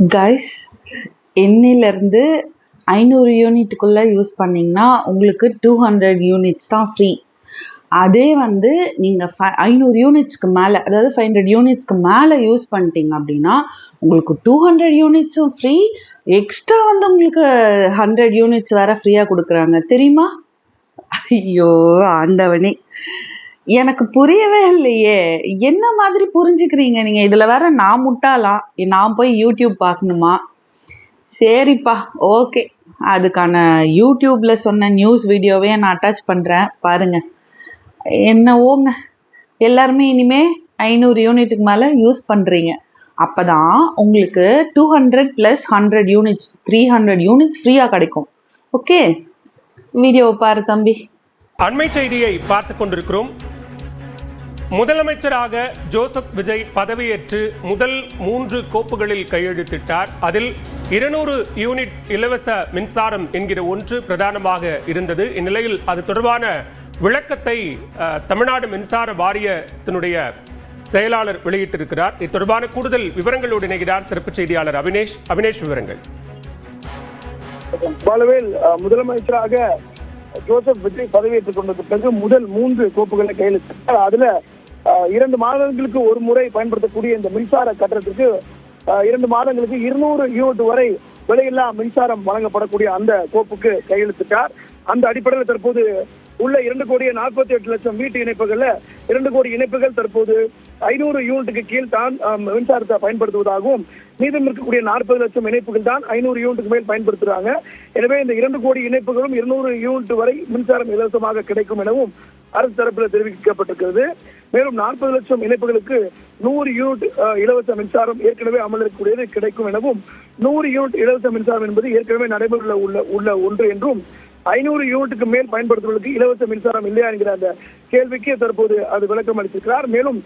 Guys, இன்னிலிருந்து 500 யூனிட்டுக்குள்ளே use பண்ணிங்கன்னா உங்களுக்கு 200 யூனிட்ஸ் தான் ஃப்ரீ. அதே வந்து நீங்கள் 500 யூனிட்ஸ்க்கு மேலே, அதாவது 500 யூனிட்ஸ்க்கு மேலே யூஸ் பண்ணிட்டீங்க அப்படின்னா உங்களுக்கு 200 யூனிட்ஸும் ஃப்ரீ. எக்ஸ்ட்ரா வந்து உங்களுக்கு 100 யூனிட்ஸ் வேறு ஃப்ரீயாக கொடுக்குறாங்க, தெரியுமா? ஐயோ ஆண்டவனே, எனக்கு புரியவே இல்லையே. என்ன மாதிரி புரிஞ்சுக்கிறீங்க நீங்கள்? இதில் வேற நான் முட்டாளாம், நான் போய் யூடியூப் பார்க்கணுமா? சரிப்பா, ஓகே. அதுக்கான யூடியூப்பில் சொன்ன நியூஸ் வீடியோவே நான் அட்டாச் பண்ணுறேன், பாருங்கள். என்னவோங்க, எல்லாருமே இனிமே 500 யூனிட்டுக்கு மேலே யூஸ் பண்ணுறீங்க. அப்போ தான் உங்களுக்கு 200 + 100 யூனிட்ஸ் 300 யூனிட்ஸ் ஃப்ரீயாக கிடைக்கும். ஓகே, வீடியோவை பாரு தம்பி. அண்மை செய்தியை பார்த்து கொண்டிருக்கிறோம். முதலமைச்சராக ஜோசப் விஜய் பதவியேற்று முதல் 3 கோப்புகளில் கையெழுத்திட்டார். அதில் 200 யூனிட் இலவச மின்சாரம் என்கிற ஒன்று பிரதானமாக இருந்தது. இந்நிலையில் அது தொடர்பான விளக்கத்தை தமிழ்நாடு மின்சார வாரியத்தினுடைய செயலாளர் வெளியிட்டிருக்கிறார். இது தொடர்பான கூடுதல் விவரங்களோடு இணைகிறார் சிறப்பு செய்தியாளர் அவினேஷ். அவினேஷ், விவரங்கள். பாலவேல், முதலமைச்சராக ஜோசப் விஜய் பதவியேற்றுக் கொண்டதுக்கு பிறகு முதல் 3 கோப்புகளை கையெழுத்திட்டார். அதுல 2 மாதங்களுக்கு ஒரு முறை பயன்படுத்தக்கூடிய இந்த மின்சார கட்டணத்திற்கு 2 மாதங்களுக்கு 200 யூனிட் வரை விலையில்லா மின்சாரம் வழங்கப்படக்கூடிய அந்த கோப்புக்கு கையெழுத்திட்டார். அந்த அடிப்படையில் தற்போது உள்ள 2,48,00,000 வீட்டு இணைப்புகள்ல 2 கோடி இணைப்புகள் தற்போது 500 யூனிட்டுக்கு கீழ் தான் மின்சாரத்தை பயன்படுத்துவதாகவும், மீதம் இருக்கக்கூடிய 40 லட்சம் இணைப்புகள் தான் 500 யூனிட்டுக்கு மேல் பயன்படுத்துறாங்க. எனவே இந்த 2 கோடி இணைப்புகளும் 200 யூனிட் வரை மின்சாரம் இலவசமாக கிடைக்கும் எனவும் அரசு தரப்பில் தெரிவிக்கப்பட்டிருக்கிறது. மேலும் 40 லட்சம் இணைப்புகளுக்கு 100 யூனிட் இலவச மின்சாரம் ஏற்கனவே அமல் இருக்கக்கூடியது கிடைக்கும் எனவும், 100 யூனிட் இலவச மின்சாரம் என்பது ஏற்கனவே நடைமுறையில் உள்ள ஒன்று என்றும், 500 யூனிட்டுக்கு மேல் பயன்படுத்துவதற்கு இலவச மின்சாரம் இல்லையா என்கிற அந்த கேள்விக்கு தற்போது அது விளக்கம் அளித்திருக்கிறார். மேலும்